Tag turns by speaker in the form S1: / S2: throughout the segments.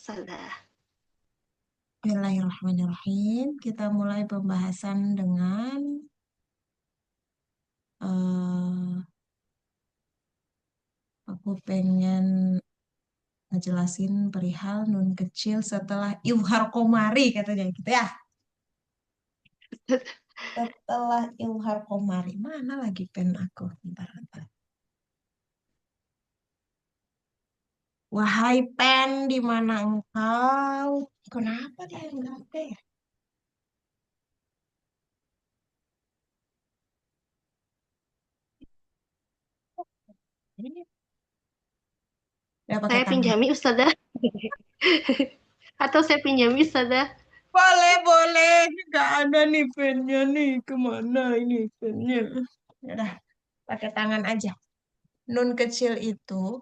S1: Ustazah.
S2: Bismillahirrahmanirrahim. Kita mulai pembahasan dengan eh, aku pengen ngejelasin perihal nun kecil setelah Ilhar Komari katanya gitu ya. Setelah Ilhar Komari, mana lagi pen aku? Bentar, bentar. Wahai pen, di mana engkau? Kenapa dia enggak ada ya? Ini udah pakai
S1: Saya
S2: tangan.
S1: pinjami Ustazah. Atau saya pinjami Ustazah.
S2: Boleh, boleh. Nggak ada nih pennya nih. Kemana ini pennya? Ya udah, pakai tangan aja. Nun kecil itu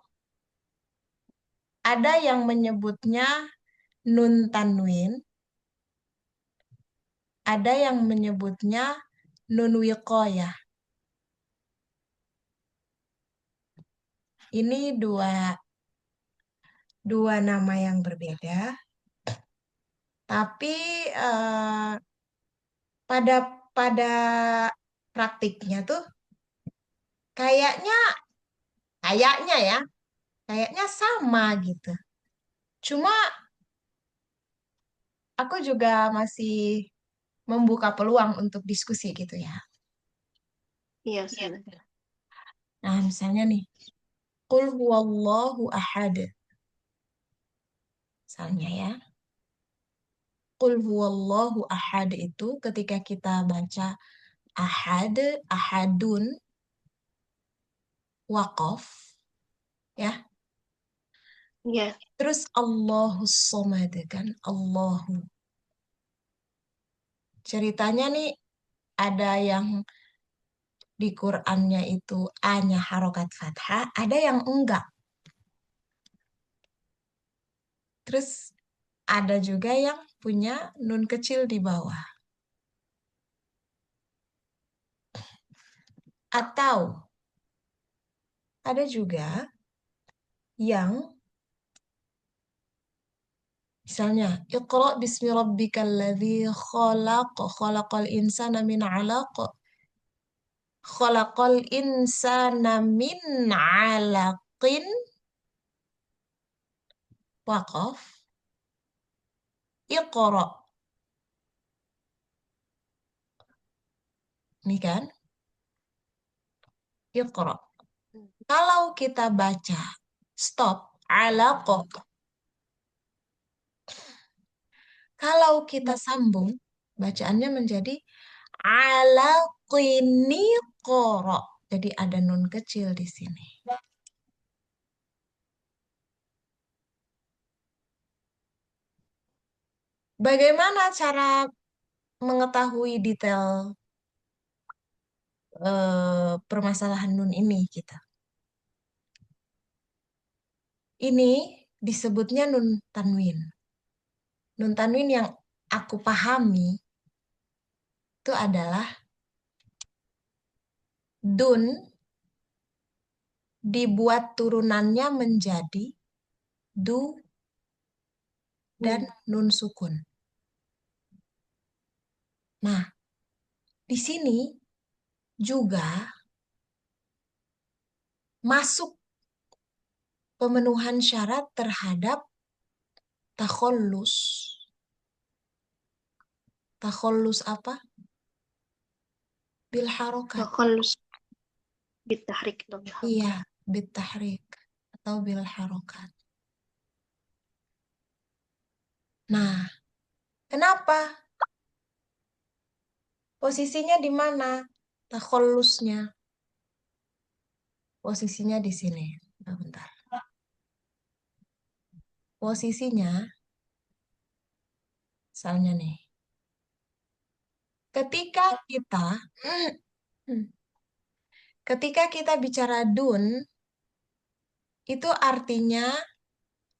S2: ada yang menyebutnya nun tanwin, ada yang menyebutnya nun wiqayah. Ini dua nama yang berbeda, tapi eh, pada pada praktiknya tuh kayaknya kayaknya ya, kayaknya sama gitu. Cuma aku juga masih membuka peluang untuk diskusi gitu ya.
S1: Iya
S2: Iya.
S1: Ustazah.
S2: Nah, misalnya nih, Qul huwallahu ahad. Misalnya ya. Qul huwallahu ahad itu ketika kita baca ahad, ahadun, waqaf, ya.
S1: Iya.
S2: Terus Allahus somad kan, Allahu. Ceritanya nih ada yang di Qur'annya itu A-nya harokat fathah, ada yang enggak. Terus ada juga yang punya nun kecil di bawah. Atau ada juga yang misalnya Iqra bismi rabbikal ladzi khalaq khalaqal insana min 'alaq khalaqal insana min 'alaqin waqaf Iqra. Ini kan Iqra. Kalau kita baca stop 'alaq. Kalau kita sambung bacaannya menjadi 'alaqini qara. Jadi ada nun kecil di sini. Bagaimana cara mengetahui detail permasalahan nun ini kita? Ini disebutnya nun tanwin. Nun tanwin yang aku pahami itu adalah dun dibuat turunannya menjadi du dan
S1: Hmm.
S2: nun sukun. Nah, di sini juga masuk pemenuhan syarat terhadap takhollus. Takhollus apa? Bil harokat.
S1: Takhallus bitahrik atau
S2: Iya,
S1: biharokat.
S2: bitahrik atau bil harokat. Nah, kenapa? Posisinya di mana? Takhollusnya. Posisinya di sini. Nah, bentar. Posisinya, misalnya nih. Ketika kita, ketika kita bicara dun, itu artinya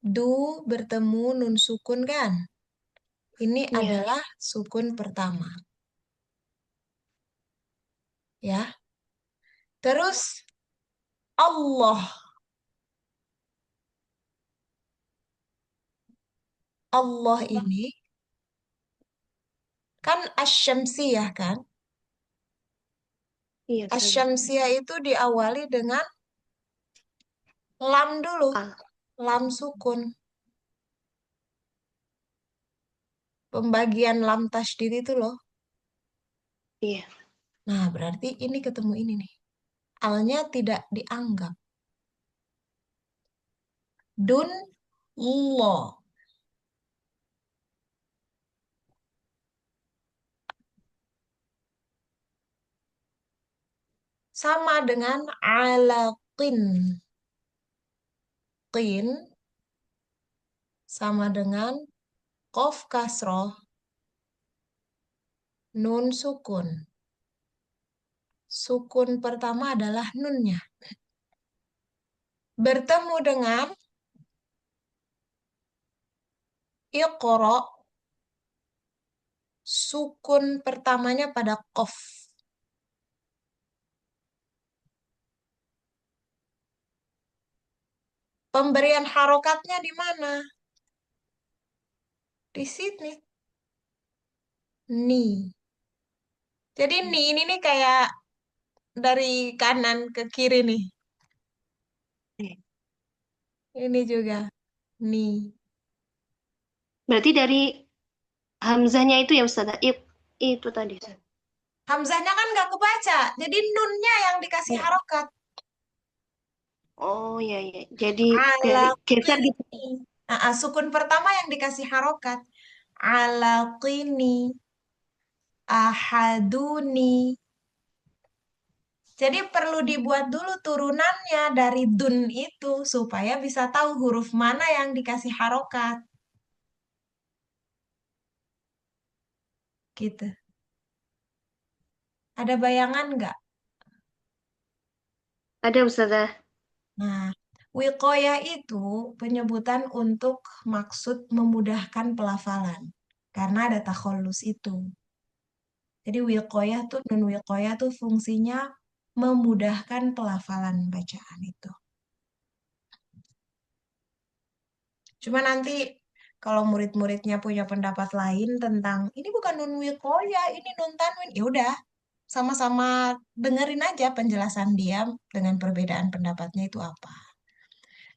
S2: du bertemu nun sukun kan? Ini
S1: Iya.
S2: adalah sukun pertama. Ya. Terus Allah. Allah ini kan asyamsiyah kan?
S1: Iya, Ustazah.
S2: Asyamsiyah itu diawali dengan lam dulu,
S1: Al.
S2: lam sukun. Pembagian lam tasydid itu loh.
S1: Iya.
S2: Nah, berarti ini ketemu ini nih. Alnya tidak dianggap. Dun lo sama dengan alaqin. Qin sama dengan qaf kasroh, nun sukun. Sukun pertama adalah nunnya. Bertemu dengan iqra, sukun pertamanya pada qaf. Pemberian harokatnya di mana? Di sini. Ni. Jadi ni ini nih kayak dari kanan ke kiri nih.
S1: Iya.
S2: Ini juga ni.
S1: Berarti dari Hamzahnya itu ya Ustazah. Itu tadi, Ustazah.
S2: Hamzahnya kan nggak kebaca. Jadi nunnya yang dikasih
S1: Oh,
S2: harokat.
S1: oh iya, iya. Jadi
S2: Ala
S1: dari geser gitu.
S2: qini. Sukun pertama yang dikasih harokat. Ala qini. Ahaduni. Jadi perlu dibuat dulu turunannya dari dun itu supaya bisa tahu huruf mana yang dikasih harokat. Gitu. Ada bayangan nggak?
S1: Ada Ustazah.
S2: Nah, wikoya itu penyebutan untuk maksud memudahkan pelafalan. Karena ada takholus itu. Jadi wikoya tuh, nun wikoya tuh fungsinya memudahkan pelafalan bacaan itu. Cuma nanti kalau murid-muridnya punya pendapat lain tentang ini bukan nun wikoya, ini nun tanwin, ya udah sama-sama dengerin aja penjelasan dia dengan perbedaan pendapatnya itu apa.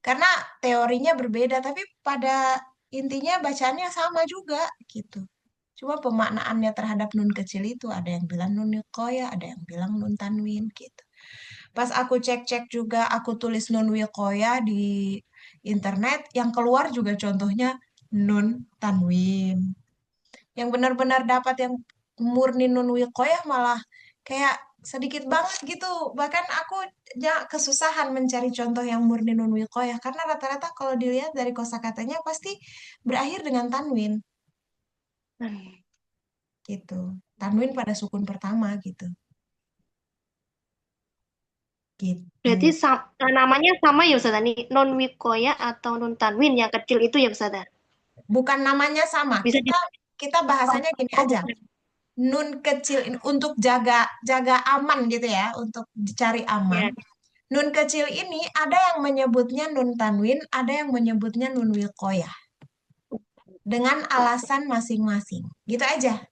S2: Karena teorinya berbeda, tapi pada intinya bacaannya sama juga gitu. Cuma pemaknaannya terhadap nun kecil itu ada yang bilang nun wikoya, ada yang bilang nun tanwin gitu. Pas aku cek-cek juga, aku tulis nun wikoya di internet, yang keluar juga contohnya nun tanwin. Yang benar-benar dapat yang murni nun wikoyah malah kayak sedikit banget gitu. Bahkan aku kesusahan mencari contoh yang murni nun wikoyah karena rata-rata kalau dilihat dari kosakatanya pasti berakhir dengan tanwin
S1: Hmm.
S2: gitu. Tanwin pada sukun pertama gitu.
S1: Berarti
S2: Gitu.
S1: namanya sama ya Ustazah. Nih, non Wikoya atau non Tanwin yang kecil itu ya Ustazah.
S2: Bukan namanya sama.
S1: Bisa di
S2: Kita kita
S1: oh,
S2: bahasanya gini
S1: oh,
S2: aja.
S1: bukan.
S2: Nun kecil ini untuk jaga jaga aman gitu ya, untuk cari aman.
S1: Ya.
S2: Nun kecil ini ada yang menyebutnya nun tanwin, ada yang menyebutnya nun wilqoyah. Dengan alasan masing-masing. Gitu aja.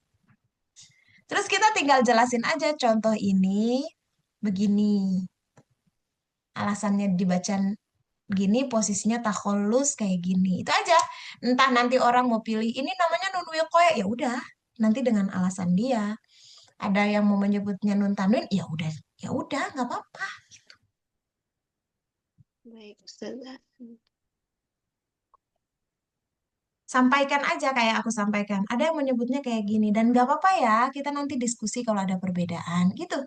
S2: Terus kita tinggal jelasin aja contoh ini begini. Alasannya dibaca gini, posisinya takholus kayak gini. Itu aja. Entah nanti orang mau pilih ini namanya nun wilqoyah, ya udah. Nanti dengan alasan dia. Ada yang mau menyebutnya nun tanwin, ya udah, nggak apa-apa.
S1: Baik Ustazah.
S2: Sampaikan aja kayak aku sampaikan. Ada yang menyebutnya kayak gini dan nggak apa-apa ya. Kita nanti diskusi kalau ada perbedaan gitu.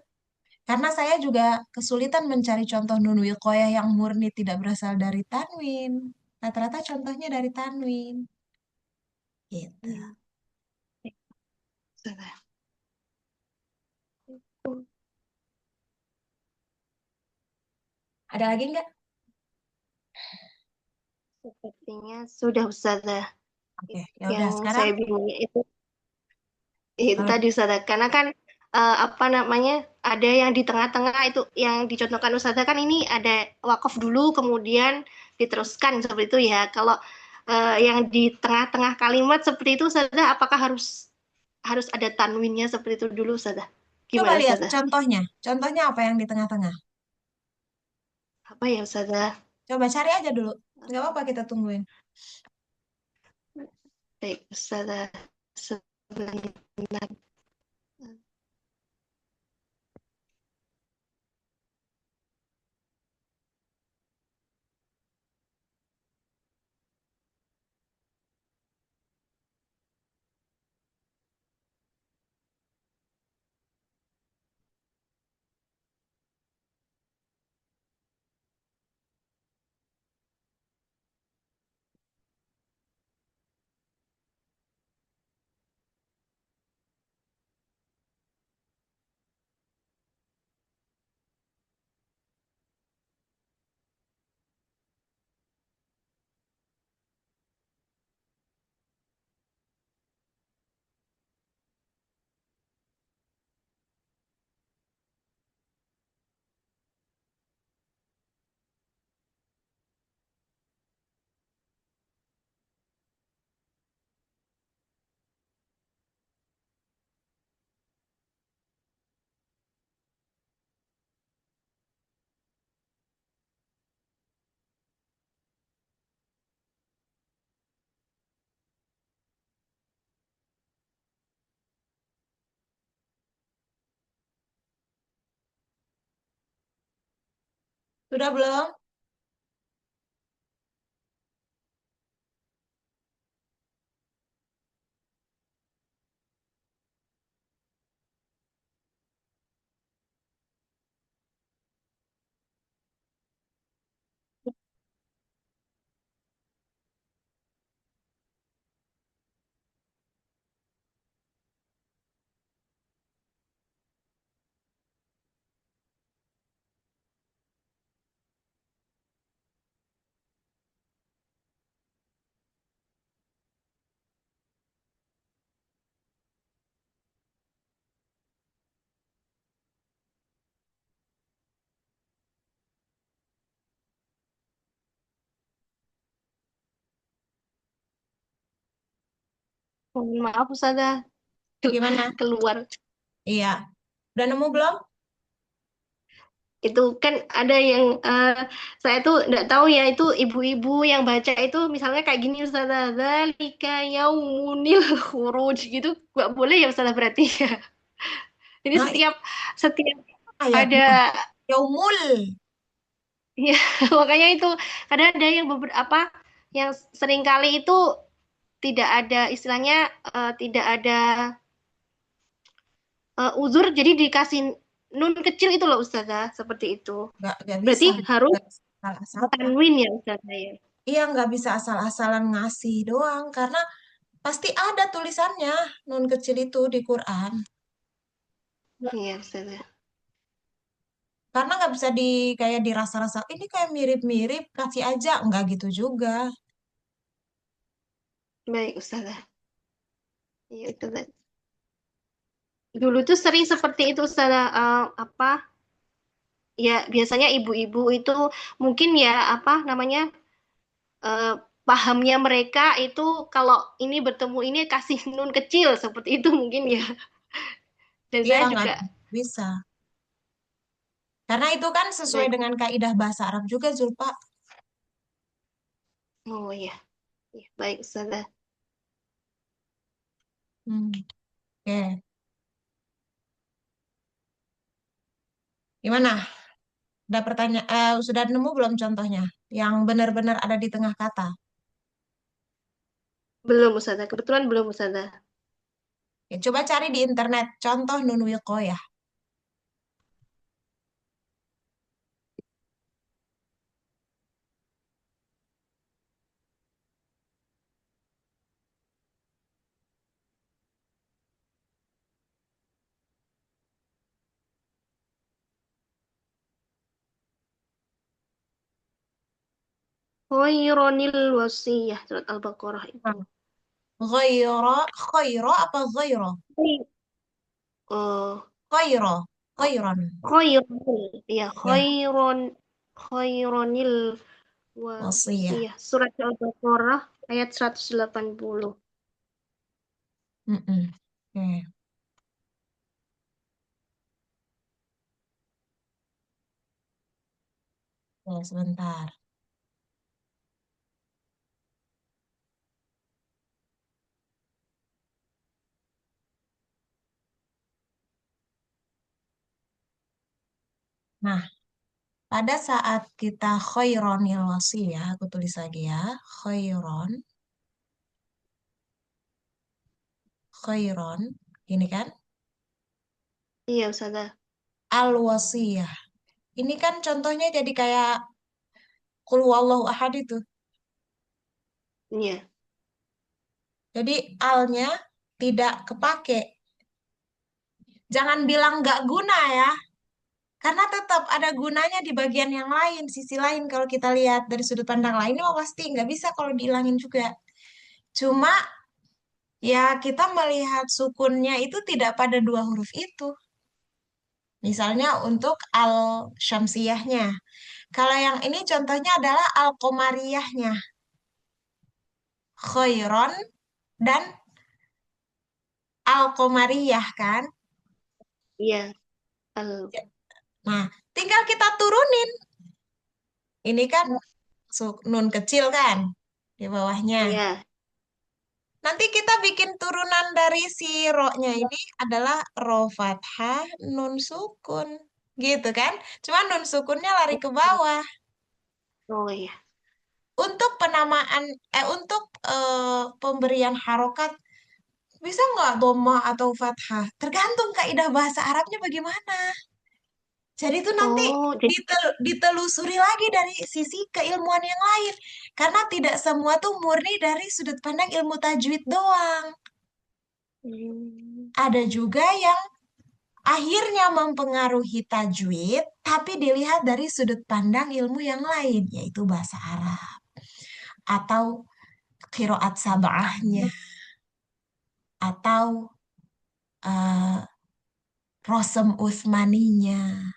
S2: Karena saya juga kesulitan mencari contoh nun wiqoyah yang murni tidak berasal dari tanwin. Rata-rata contohnya dari tanwin. Gitu.
S1: Hmm. Baik, Ustazah.
S2: Ada lagi nggak?
S1: Sepertinya sudah Ustazah.
S2: Oke, ya udah
S1: Yang
S2: sekarang
S1: saya bingungnya itu
S2: kalau
S1: tadi Ustazah. Karena kan apa namanya ada yang di tengah-tengah itu yang dicontohkan Ustazah kan ini ada wakaf dulu kemudian diteruskan seperti itu ya. Kalau yang di tengah-tengah kalimat seperti itu Ustazah, apakah harus harus ada tanwinnya seperti itu dulu Ustazah?
S2: Coba
S1: Gimana
S2: lihat
S1: Ustazah?
S2: contohnya. Contohnya apa yang di tengah-tengah?
S1: Apa ya Ustazah?
S2: Coba cari aja dulu. Nggak apa-apa kita tungguin.
S1: Baik Ustazah, sebentar.
S2: Sudah belum?
S1: Mohon maaf Ustazah,
S2: Gimana?
S1: keluar.
S2: Iya. Udah nemu belum?
S1: Itu kan ada yang saya tuh nggak tahu ya, itu ibu-ibu yang baca itu misalnya kayak gini Ustazah, dzalika yaumunil khuruj gitu, nggak boleh ya Ustazah berarti ya. Jadi
S2: Nah, itu
S1: setiap setiap
S2: ayatnya.
S1: ada
S2: Yaumul.
S1: ya, makanya itu kadang ada yang beberapa yang seringkali itu tidak ada istilahnya, tidak ada uzur, jadi dikasih nun kecil itu loh Ustazah, seperti itu.
S2: Nggak
S1: Berarti
S2: bisa.
S1: harus
S2: Nggak bisa asal-asalan.
S1: tanwin ya Ustazah ya.
S2: Iya, nggak bisa asal-asalan ngasih doang. Karena pasti ada tulisannya nun kecil itu di Quran.
S1: Iya Ustazah.
S2: Karena nggak bisa di kayak dirasa-rasa. Ini kayak mirip-mirip, kasih aja. Nggak gitu juga.
S1: Baik Ustazah. Iya Ustazah. Dulu tuh sering seperti itu Ustazah, apa? Ya biasanya ibu-ibu itu mungkin ya apa namanya, eh, pahamnya mereka itu kalau ini bertemu ini kasih nun kecil seperti itu mungkin ya. Dan
S2: Iya,
S1: saya
S2: nggak
S1: juga,
S2: bisa. Karena itu kan sesuai
S1: baik.
S2: dengan kaidah bahasa Arab juga, Zulfa.
S1: Oh iya, iya, baik Ustazah.
S2: Hmm. Oke. Gimana? Udah sudah nemu belum contohnya? Yang benar-benar ada di tengah kata.
S1: Belum Ustazah, kebetulan belum Ustazah.
S2: Ya, coba cari di internet contoh nun wiqayah.
S1: Khaironil wasiyah, surat Al-Baqarah itu.
S2: Nah, ghaira, khaira apa ghaira?
S1: Oh,
S2: Khaira, khairan.
S1: Khairul, ya
S2: Ya,
S1: khaironil
S2: wasiyah.
S1: wasiyah, surat Al-Baqarah Ayat 180.
S2: Mm-mm. Oke, oke, sebentar. Nah, pada saat kita khaironil wasiyah, aku tulis lagi ya, khairon, khairon, ini kan,
S1: Iya, Ustazah.
S2: al wasiyah. Ini kan contohnya jadi kayak qul huwallahu ahad itu.
S1: Iya.
S2: Jadi alnya tidak kepake. Jangan bilang nggak guna ya, karena tetap ada gunanya di bagian yang lain, sisi lain kalau kita lihat dari sudut pandang lain, oh pasti nggak bisa kalau dihilangin juga. Cuma ya kita melihat sukunnya itu tidak pada dua huruf itu. Misalnya untuk al-syamsiyahnya. Kalau yang ini contohnya adalah al-qomariyahnya. Khairon dan al-qomariyah kan.
S1: Iya. Al-
S2: Nah, tinggal kita turunin. Ini kan nun kecil kan di bawahnya.
S1: Iya.
S2: Nanti kita bikin turunan dari si ro-nya ini adalah ro fathah nun sukun. Gitu kan? Cuma nun sukunnya lari ke bawah.
S1: Oh iya.
S2: Untuk penamaan, untuk pemberian harokat, bisa nggak dhamma atau fathah? Tergantung kaidah bahasa Arabnya bagaimana. Jadi itu nanti
S1: Oh, jadi
S2: ditelusuri lagi dari sisi keilmuan yang lain. Karena tidak semua tuh murni dari sudut pandang ilmu tajwid doang.
S1: hmm,
S2: Ada juga yang akhirnya mempengaruhi tajwid, tapi dilihat dari sudut pandang ilmu yang lain, yaitu bahasa Arab. Atau qiraat sab'ahnya, atau eh, Rosem Utsmaninya.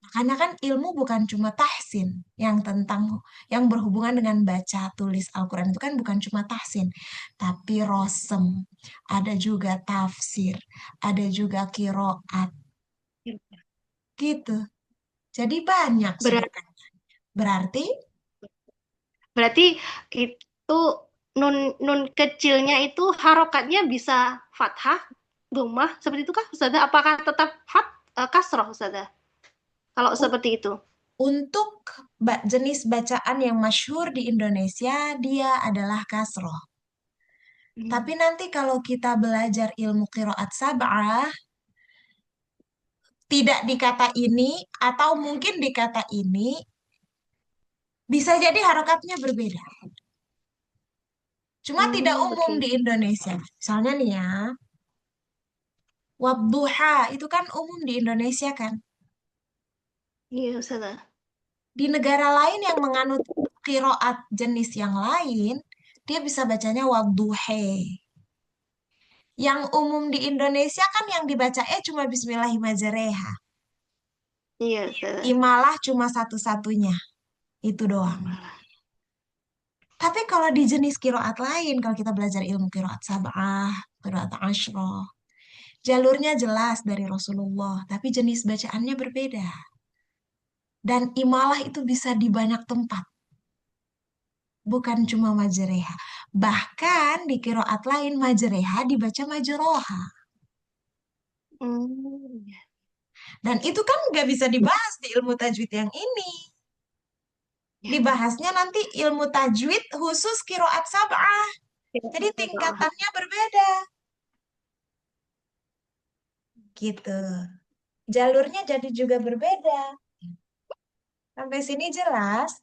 S2: Makanya kan ilmu bukan cuma tahsin yang tentang yang berhubungan dengan baca tulis Al-Quran itu kan bukan cuma tahsin, tapi rosem, ada juga tafsir, ada juga kiroat gitu. Jadi banyak
S1: berarti
S2: sebutan. Berarti
S1: berarti itu nun nun kecilnya itu harokatnya bisa fathah, dhammah seperti itu kah, Ustazah? Apakah tetap kasroh, Ustazah? Kalau
S2: u-
S1: seperti itu.
S2: untuk jenis bacaan yang masyhur di Indonesia dia adalah kasroh. Tapi
S1: Hmm.
S2: nanti kalau kita belajar ilmu qiraat sab'ah tidak di kata ini atau mungkin di kata ini bisa jadi harokatnya berbeda. Cuma tidak umum di
S1: Begitu.
S2: Indonesia. Misalnya nih ya, wadduha itu kan umum di Indonesia kan.
S1: Iya, Ustazah.
S2: Di negara lain yang menganut kiroat jenis yang lain, dia bisa bacanya wadduhe. Yang umum di Indonesia kan yang dibaca cuma Bismillahirrahmanirrahim.
S1: Iya, Ustazah.
S2: Imalah cuma satu-satunya. Itu doang.
S1: Malah.
S2: Tapi kalau di jenis kiroat lain, kalau kita belajar ilmu kiroat sab'ah, kiroat asyroh, jalurnya jelas dari Rasulullah, tapi jenis bacaannya berbeda. Dan imalah itu bisa di banyak tempat, bukan cuma majreha. Bahkan di kiroat lain, majreha dibaca majroha.
S1: Hmm, iya.
S2: Dan itu kan nggak bisa dibahas di ilmu tajwid yang ini.
S1: Ya.
S2: Dibahasnya nanti ilmu tajwid khusus kiroat sab'ah.
S1: Iya,
S2: Jadi
S1: Ustazah.
S2: tingkatannya berbeda. Gitu. Jalurnya jadi juga berbeda. Sampai sini jelas?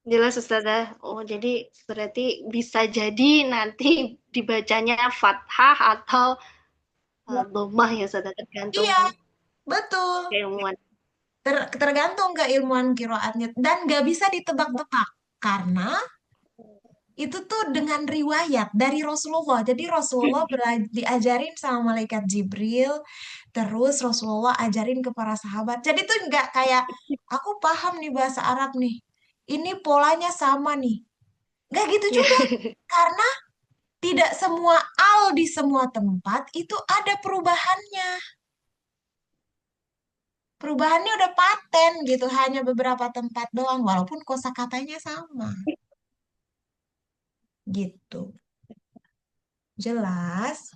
S1: Jelas, Ustazah. Oh, jadi berarti bisa jadi nanti dibacanya fathah atau dhammah ya, Ustazah, tergantung
S2: Iya, betul.
S1: keilmuan.
S2: Tergantung keilmuan kiroatnya. Dan nggak bisa ditebak-tebak. Karena itu tuh dengan riwayat dari Rasulullah. Jadi Rasulullah diajarin sama malaikat Jibril, terus Rasulullah ajarin ke para sahabat. Jadi tuh nggak kayak, aku paham nih bahasa Arab nih. Ini polanya sama nih. Nggak gitu
S1: Ya.
S2: juga. Karena tidak semua al di semua tempat itu ada perubahannya. Perubahannya udah paten gitu, hanya beberapa tempat doang, walaupun kosakatanya sama. Gitu. Jelas?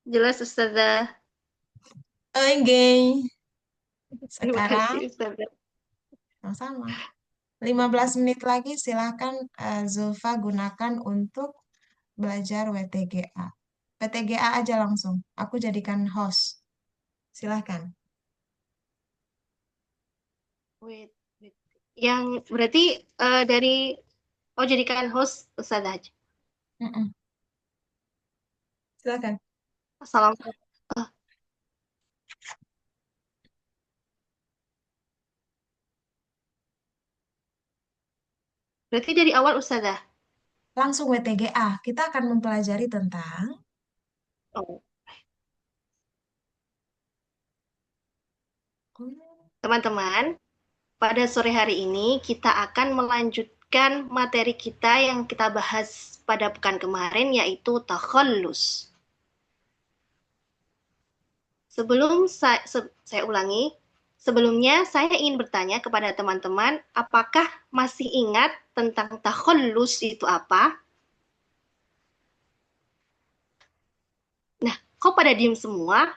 S1: Jelas Ustazah.
S2: Oke.
S1: Terima
S2: Sekarang
S1: kasih Ustazah.
S2: sama-sama. 15 menit lagi silahkan Zulfa gunakan untuk belajar WTGA. WTGA aja langsung. Aku jadikan host. Silahkan.
S1: Wait, wait. Yang berarti dari oh jadikan host Ustazah aja.
S2: Mm-mm. Silahkan.
S1: Assalamualaikum. Berarti dari awal Ustazah.
S2: Langsung WTGA. Kita akan mempelajari tentang
S1: Oh,
S2: hmm,
S1: teman-teman, pada sore hari ini kita akan melanjutkan materi kita yang kita bahas pada pekan kemarin yaitu takhallus. Saya ulangi, sebelumnya saya ingin bertanya kepada teman-teman, apakah masih ingat tentang takhallus itu apa? Nah, kok pada diem semua?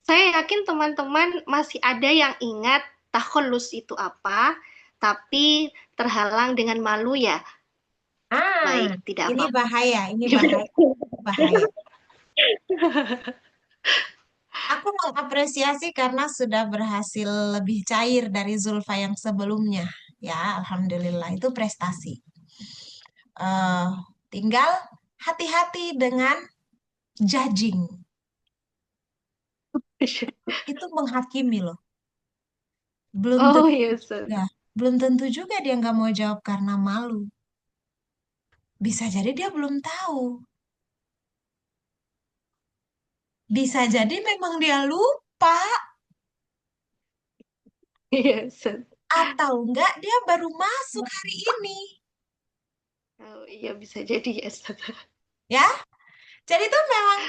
S1: Saya yakin teman-teman masih ada yang ingat takhallus itu apa, tapi terhalang dengan malu ya.
S2: ah,
S1: Baik, tidak
S2: ini
S1: apa-apa.
S2: bahaya, ini bahaya, bahaya. Aku mengapresiasi karena sudah berhasil lebih cair dari Zulfa yang sebelumnya. Ya, alhamdulillah itu prestasi. eh Tinggal hati-hati dengan judging. Itu menghakimi loh. Belum
S1: Oh
S2: tentu
S1: iya, Ustaz.
S2: juga, belum tentu juga dia nggak mau jawab karena malu. Bisa jadi dia belum tahu. Bisa jadi memang dia lupa.
S1: Iya, Ustaz.
S2: Atau enggak dia baru masuk hari ini.
S1: Oh iya, bisa jadi ya, Ustaz.
S2: Ya, jadi itu memang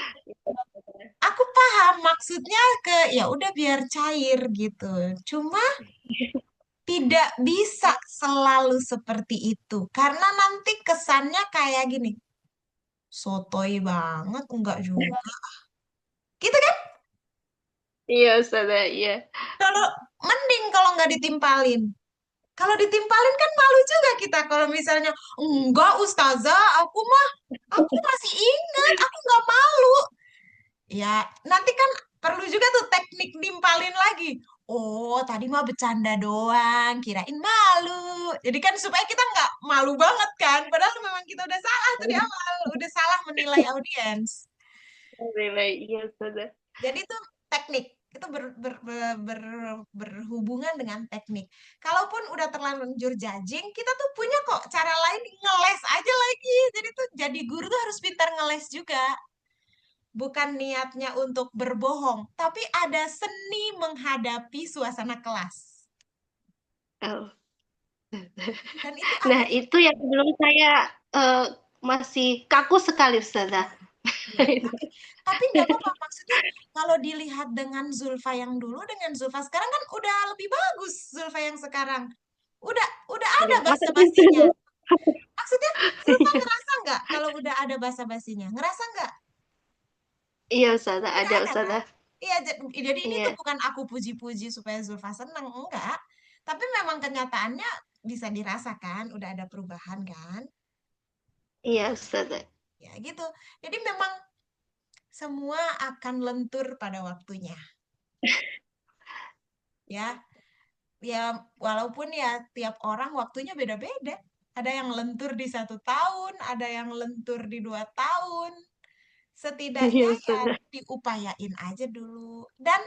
S2: aku paham maksudnya ke ya udah biar cair gitu. Cuma tidak bisa selalu seperti itu karena nanti kesannya kayak gini. Sotoy banget enggak juga. Gitu kan?
S1: Iya, Ustaz. Iya.
S2: Kalau mending kalau nggak ditimpalin. Kalau ditimpalin kan malu juga kita kalau misalnya enggak ustazah, aku masih ingat, aku nggak malu. Ya, nanti kan perlu juga tuh teknik nimpalin lagi. Oh, tadi mah bercanda doang, kirain malu. Jadi kan supaya kita nggak malu banget kan, padahal memang kita udah salah tuh di awal, udah salah menilai audiens.
S1: Alhamdulillah, iya, Ustaz.
S2: Jadi itu teknik, itu berhubungan dengan teknik. Kalaupun udah terlanjur judging, kita tuh punya kok cara lain ngeles aja lagi. Jadi tuh jadi guru tuh harus pintar ngeles juga. Bukan niatnya untuk berbohong, tapi ada seni menghadapi suasana kelas.
S1: Oh.
S2: Dan itu
S1: Nah,
S2: ada di
S1: itu yang belum saya eh, masih kaku sekali, Ustazah.
S2: ya, tapi nggak apa-apa maksudnya kalau dilihat dengan Zulfa yang dulu dengan Zulfa sekarang kan udah lebih bagus Zulfa yang sekarang. Udah ada
S1: Iya, masa
S2: basa-basinya. Maksudnya Zulfa ngerasa nggak kalau udah ada basa-basinya? Ngerasa nggak?
S1: Iya, Ustazah,
S2: Udah
S1: ada,
S2: ada kan?
S1: Ustazah.
S2: Iya, jadi ini tuh
S1: Iya,
S2: bukan aku puji-puji supaya Zulfa seneng, enggak. Tapi memang kenyataannya bisa dirasakan, udah ada perubahan kan?
S1: iya, Ustazah.
S2: Ya gitu. Jadi memang semua akan lentur pada waktunya. Ya, ya walaupun ya tiap orang waktunya beda-beda. Ada yang lentur di 1 tahun, ada yang lentur di 2 tahun.
S1: Iya,
S2: Setidaknya ya
S1: Ustazah.
S2: diupayain aja dulu. Dan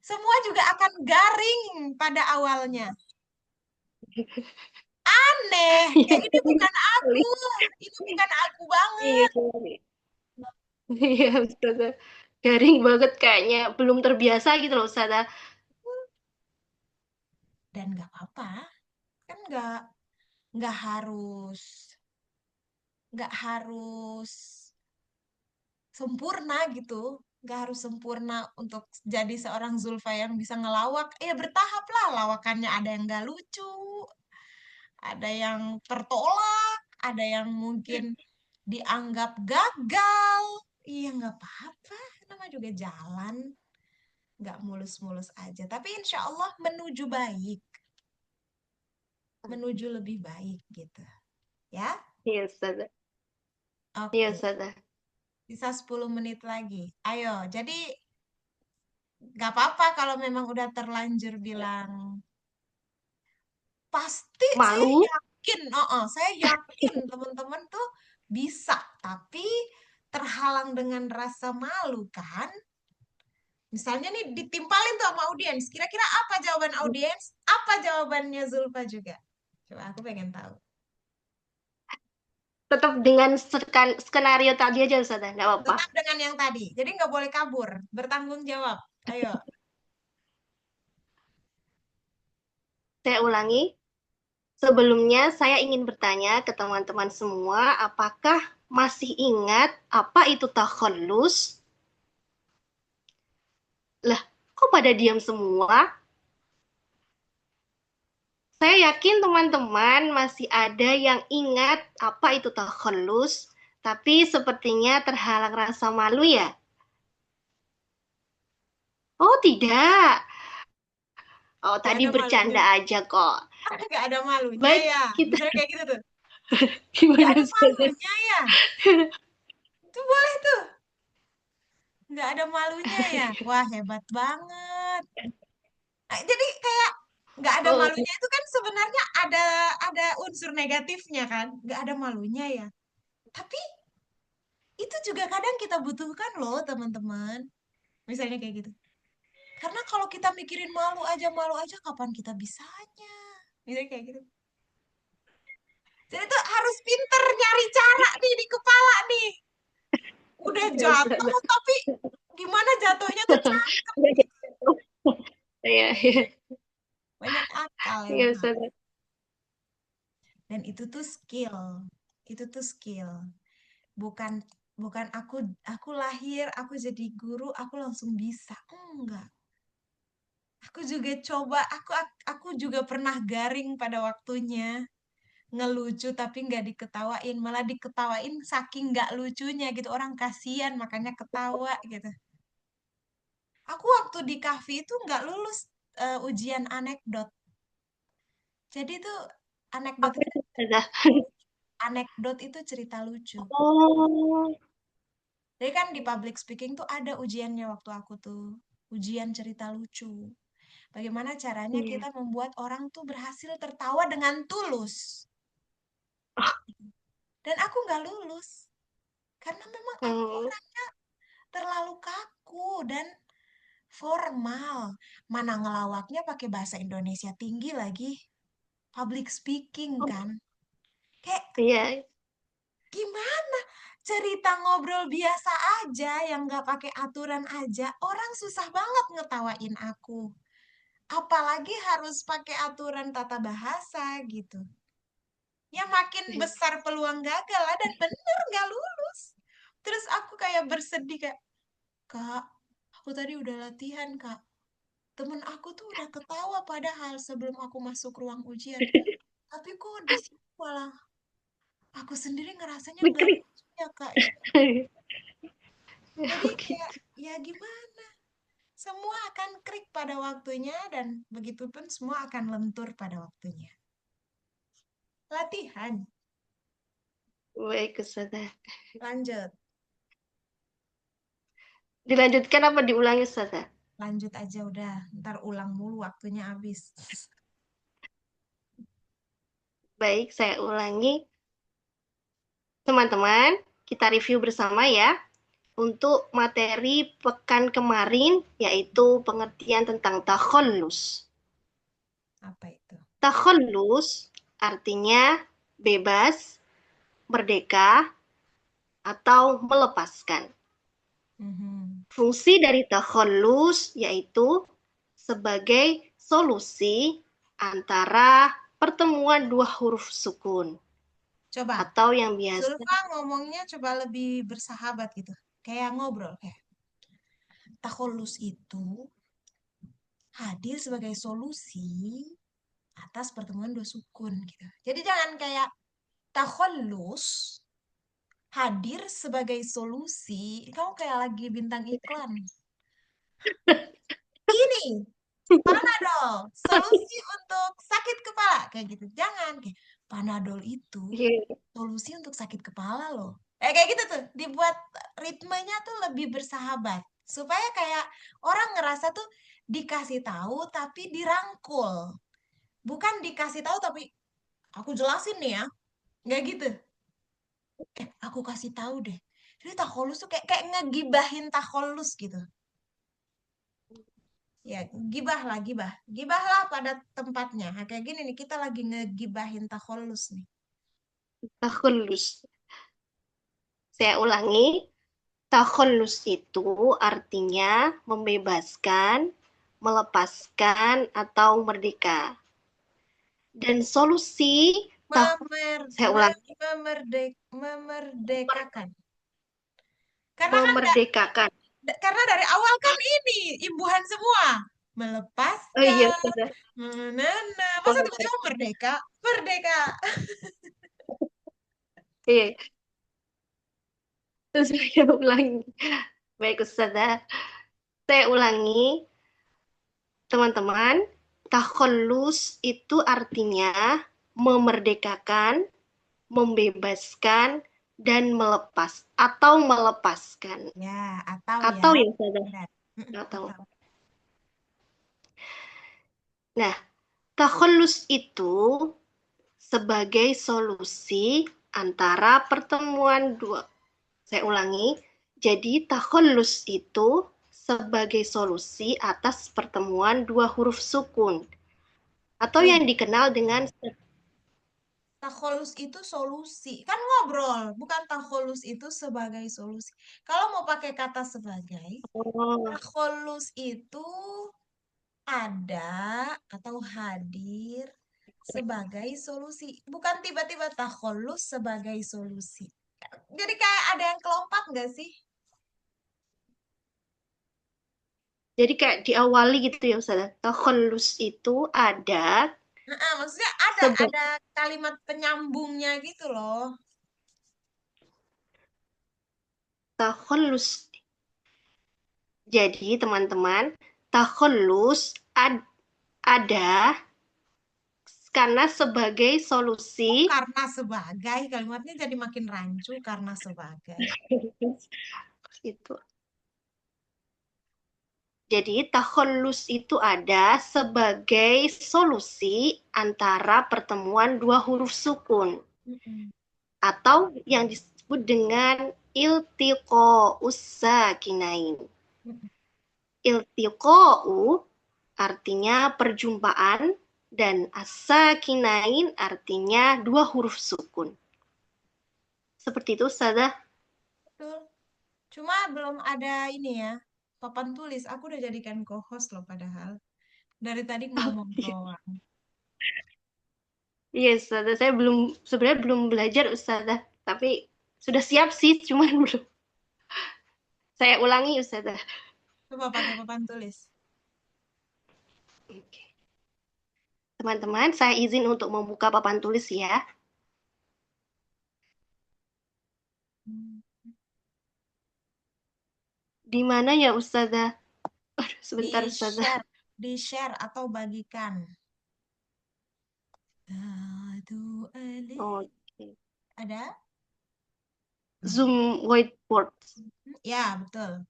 S2: semua juga akan garing pada awalnya. Aneh, kayak ini bukan aku, ini bukan aku
S1: Iya,
S2: banget.
S1: Ustazah. Iya, Ustazah. Garing banget kayaknya. Belum terbiasa gitu loh, Ustazah.
S2: Dan nggak apa-apa, nggak harus nggak harus sempurna gitu. Nggak harus sempurna untuk jadi seorang Zulfa yang bisa ngelawak. Ya bertahap lah lawakannya. Ada yang nggak lucu, ada yang tertolak, ada yang mungkin dianggap gagal. Iya nggak apa-apa, nama juga jalan. Nggak mulus-mulus aja. Tapi insya Allah menuju baik, menuju lebih baik gitu. Ya,
S1: Iya, Ustazah. Iya,
S2: oke.
S1: Ustazah.
S2: Sisa 10 menit lagi. Ayo, jadi nggak apa-apa kalau memang udah terlanjur bilang. Pasti saya
S1: Malu?
S2: yakin, saya yakin teman-teman tuh bisa, tapi terhalang dengan rasa malu kan? Misalnya nih ditimpalin tuh sama audiens, kira-kira apa jawaban audiens? Apa jawabannya Zulfa juga? Coba aku pengen tahu.
S1: Tetap dengan skenario tadi aja, Ustazah. Nggak apa-apa.
S2: Tetap dengan yang tadi, jadi nggak boleh kabur, bertanggung jawab. Ayo,
S1: Saya ulangi. Sebelumnya, saya ingin bertanya ke teman-teman semua, apakah masih ingat apa itu takhallus? Lah, kok pada diam semua? Saya yakin teman-teman masih ada yang ingat apa itu takhallus, tapi sepertinya terhalang rasa malu ya. Oh, tidak. Oh,
S2: nggak
S1: tadi
S2: ada malunya.
S1: bercanda aja kok.
S2: Nggak ada malunya
S1: Baik,
S2: ya.
S1: kita
S2: Misalnya kayak gitu tuh. Nggak
S1: gimana
S2: ada
S1: Ustazah?
S2: malunya ya. Itu boleh tuh. Nggak ada malunya ya. Wah, hebat banget. Nah, jadi kayak nggak ada
S1: Oh,
S2: malunya itu kan sebenarnya ada unsur negatifnya kan. Nggak ada malunya ya. Tapi itu juga kadang kita butuhkan loh teman-teman. Misalnya kayak gitu. Karena kalau kita mikirin malu aja, kapan kita bisanya? Misalnya kayak gitu. Jadi tuh harus pinter nyari cara nih di kepala nih. Udah
S1: ya
S2: jatuh
S1: Ustazah.
S2: tapi gimana jatuhnya tuh cakep gitu.
S1: Ya, ya,
S2: Banyak akal
S1: ya
S2: emang.
S1: Ustazah.
S2: Dan itu tuh skill. Itu tuh skill. Bukan bukan aku lahir, aku jadi guru, aku langsung bisa. Enggak. Aku juga coba, aku juga pernah garing pada waktunya. Ngelucu tapi nggak diketawain, malah diketawain saking nggak lucunya gitu. Orang kasihan makanya ketawa gitu. Aku waktu di kafe itu nggak lulus ujian anekdot. Jadi tuh anekdot
S1: Apa
S2: itu
S1: itu Ustazah?
S2: anekdot itu cerita lucu.
S1: Oh,
S2: Jadi kan di public speaking tuh ada ujiannya waktu aku tuh. Ujian cerita lucu. Bagaimana caranya
S1: iya.
S2: kita membuat orang tuh berhasil tertawa dengan tulus. Dan aku nggak lulus. Karena memang aku
S1: Hmm,
S2: orangnya terlalu kaku dan formal. Mana ngelawaknya pakai bahasa Indonesia tinggi lagi. Public speaking
S1: oh,
S2: kan. Kayak
S1: iya.
S2: gimana? Cerita ngobrol biasa aja yang nggak pakai aturan aja. Orang susah banget ngetawain aku. Apalagi harus pakai aturan tata bahasa gitu. Ya makin besar peluang gagal lah dan bener nggak lulus. Terus aku kayak bersedih kayak, Kak, aku tadi udah latihan, Kak. Temen aku tuh udah ketawa padahal sebelum aku masuk ruang ujian. Tapi kok di sini malah aku sendiri ngerasanya nggak
S1: Dikrik.
S2: lucu ya, Kak. Jadi
S1: Oh,
S2: kayak,
S1: gitu.
S2: ya gimana? Semua akan krik pada waktunya dan begitupun semua akan lentur pada waktunya. Latihan,
S1: Baik, Ustazah.
S2: lanjut.
S1: Dilanjutkan apa diulangi, Ustazah?
S2: Lanjut aja udah, ntar ulang mulu waktunya habis.
S1: Baik, saya ulangi. Teman-teman, kita review bersama ya. Untuk materi pekan kemarin, yaitu pengertian tentang takhallus.
S2: Apa itu?
S1: Takhallus artinya bebas, merdeka, atau melepaskan.
S2: Mhm.
S1: Fungsi dari takhallus yaitu sebagai solusi antara pertemuan dua huruf sukun
S2: Coba,
S1: atau yang biasa
S2: Zulfa ngomongnya coba lebih bersahabat gitu. Kayak ngobrol, kayak takholus itu hadir sebagai solusi atas pertemuan dua sukun gitu. Jadi jangan kayak takholus hadir sebagai solusi. Kamu kayak lagi bintang iklan. Ini Panadol, solusi untuk sakit kepala kayak gitu. Jangan kayak Panadol itu
S1: Iya.
S2: solusi untuk sakit kepala loh. Kayak gitu tuh, dibuat ritmenya tuh lebih bersahabat supaya kayak orang ngerasa tuh dikasih tahu tapi dirangkul. Bukan dikasih tahu tapi aku jelasin nih ya. Nggak gitu. Aku kasih tahu deh. Jadi taholus tuh kayak kayak ngegibahin taholus gitu. Ya, gibah lah, gibah. Gibah lah pada tempatnya. Nah, kayak gini nih, kita lagi ngegibahin takholus nih.
S1: takhallus. Saya ulangi, takhallus itu artinya membebaskan, melepaskan atau merdeka. Dan solusi saya ulangi,
S2: Memerdekakan. Karena kan
S1: memerdekakan.
S2: karena dari awal kan ini imbuhan semua.
S1: Oh iya,
S2: Melepaskan.
S1: sudah.
S2: Nah, masa tiba-tiba merdeka? Merdeka.
S1: Iya, terus saya ulangi. Baik, Ustazah. Saya ulangi, teman-teman. Takhallus itu artinya memerdekakan, membebaskan, dan melepas atau melepaskan.
S2: Ya, atau ya.
S1: Atau ya, Ustazah?
S2: Benar.
S1: Atau.
S2: Atau.
S1: Nah, takhallus itu sebagai solusi antara pertemuan dua. Saya ulangi. Jadi, takhallus itu sebagai solusi atas pertemuan dua huruf sukun atau
S2: Nih,
S1: yang dikenal dengan
S2: takholus itu solusi. Kan ngobrol, bukan takholus itu sebagai solusi. Kalau mau pakai kata sebagai,
S1: oh,
S2: takholus itu ada atau hadir sebagai solusi. Bukan tiba-tiba takholus sebagai solusi. Jadi kayak ada yang kelompat nggak sih?
S1: jadi kayak diawali gitu ya Ustaz. Takhallus itu ada
S2: Maksudnya
S1: sebagai
S2: ada kalimat penyambungnya gitu loh.
S1: takhallus. Jadi teman-teman, takhallus ada karena sebagai solusi
S2: Oh, karena sebagai kalimatnya jadi makin rancu karena sebagai.
S1: itu. Jadi takhallus itu ada sebagai solusi antara pertemuan dua huruf sukun
S2: Mm-mm.
S1: atau yang disebut dengan iltiqa'us sakinain.
S2: Mm-mm.
S1: Iltiqa'u artinya perjumpaan dan as-sakinain artinya dua huruf sukun. Seperti itu, Ustazah.
S2: Betul. Cuma belum ada ini ya, papan tulis. Aku udah jadikan co-host loh padahal. Dari tadi ngomong doang.
S1: Iya, Ustazah. Saya sebenarnya belum belajar, Ustazah. Tapi sudah siap sih, cuman belum. Saya ulangi, Ustazah.
S2: Coba pakai papan tulis.
S1: Oke. Teman-teman, saya izin untuk membuka papan tulis ya.
S2: Hmm.
S1: Di mana ya, Ustazah? Aduh, sebentar, Ustazah.
S2: Di-share atau bagikan. Satu alif.
S1: Oke.
S2: Ada?
S1: Zoom whiteboard.
S2: Ya, betul.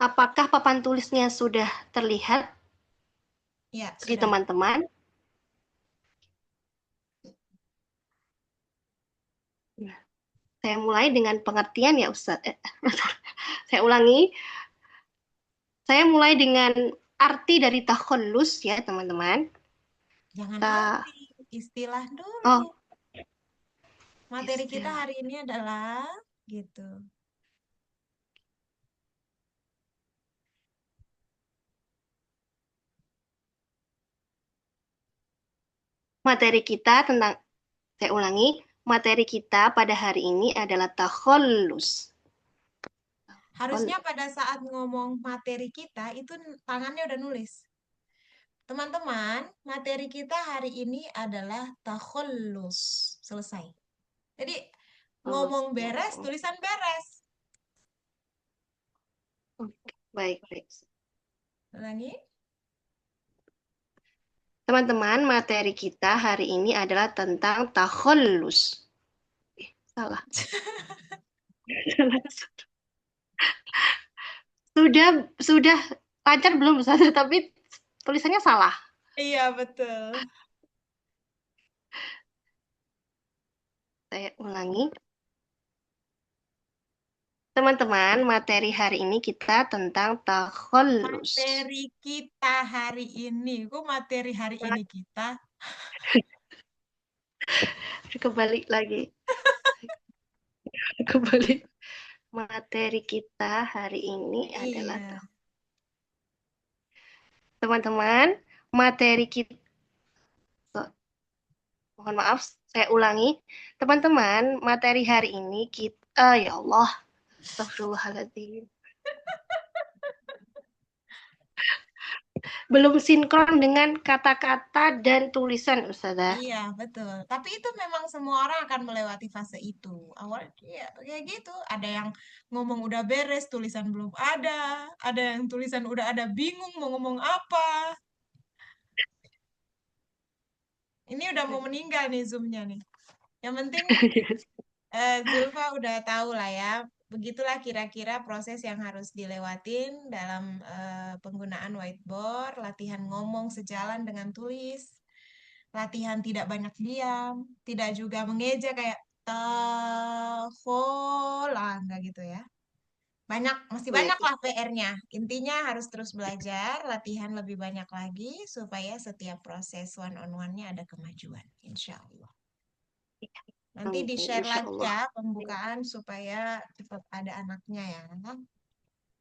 S1: Apakah papan tulisnya sudah terlihat
S2: Ya,
S1: di
S2: sudah.
S1: teman-teman? Nah, saya mulai dengan pengertian ya, Ustaz. Saya ulangi. Saya mulai dengan arti dari takhallus ya, teman-teman.
S2: Jangan
S1: Ta
S2: arti, istilah dulu.
S1: oh,
S2: Materi kita
S1: istilah.
S2: hari ini adalah gitu.
S1: materi kita tentang, saya ulangi, materi kita pada hari ini adalah takhallus.
S2: Harusnya
S1: Takhallus.
S2: pada saat ngomong materi kita itu tangannya udah nulis. Teman-teman, materi kita hari ini adalah takhallus. Selesai. Jadi
S1: Oh,
S2: ngomong beres,
S1: oh.
S2: tulisan beres.
S1: Oke, baik, baik.
S2: Ulangi.
S1: Teman-teman, materi kita hari ini adalah tentang takhallus. Salah. Sudah lancar belum Ustaz? Tapi tulisannya salah.
S2: Iya, betul.
S1: Saya ulangi. Teman-teman, materi hari ini kita tentang takhallus.
S2: Materi kita hari ini. Kok materi hari ini kita?
S1: Kembali lagi. Kembali. Materi kita hari ini adalah
S2: Iya.
S1: teman-teman, materi kita, mohon maaf, saya ulangi. Teman-teman, materi hari ini kita, ya Allah, astagfirullahaladzim. Belum sinkron dengan kata-kata dan tulisan, Ustazah.
S2: Iya, betul. Tapi itu memang semua orang akan melewati fase itu. Awal ya kayak gitu. Ada yang ngomong udah beres, tulisan belum ada. Ada yang tulisan udah ada, bingung mau ngomong apa. Ini udah mau meninggal nih Zoom-nya nih. Yang penting Zulfa udah tahu lah ya. Begitulah kira-kira proses yang harus dilewatin dalam penggunaan whiteboard, latihan ngomong sejalan dengan tulis, latihan tidak banyak diam, tidak juga mengeja kayak tahola, enggak gitu ya. Masih banyak
S1: Baik.
S2: lah PR-nya. Intinya harus terus belajar, latihan lebih banyak lagi supaya setiap proses one on one-nya ada kemajuan, insya Allah. Nanti
S1: Amin,
S2: di-share
S1: insya
S2: lagi
S1: Allah.
S2: ya pembukaan supaya cepat ada anaknya ya.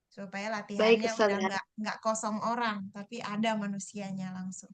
S2: Supaya
S1: Baik,
S2: latihannya udah
S1: Ustazah.
S2: nggak kosong orang, tapi ada manusianya langsung.